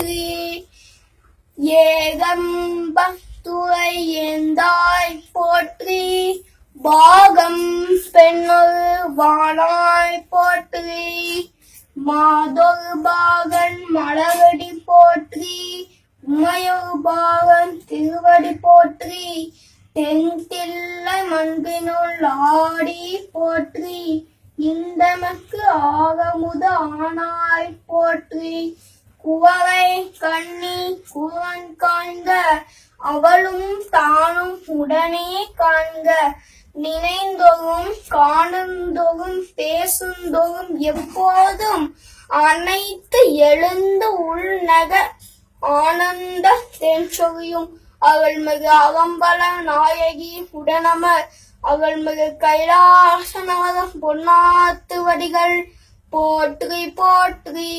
போற்றி. ஏகம்பத்துரை ஏந்தாய் போற்றி. பாகம் பெண்ணொரு வானாய் போற்றி. மாதொரு பாகன் மலரடி போற்றி. உமையொரு பாகன் திருவடி போற்றி. தென்தில்லை மண்பினுள் ஆடி போற்றி. இந்தமக்கு ஆகமுத ஆனாய் போற்றி. குவவை கண்ணி குவன் காண்க அவளும் தானும் உடனே காண்க. நினைந்தொரும் காணுந்தொரும் பேசுந்தொரும் எப்போதும் அனைத்து எழுந்து உள்நக ஆனந்த தென்சொழியும். அவள்மிகு அகம்பல நாயகி உடனமர் அவள்மிகு கைலாசநாதம் பொன்னாத்து வடிகள் போற்றி போற்றி.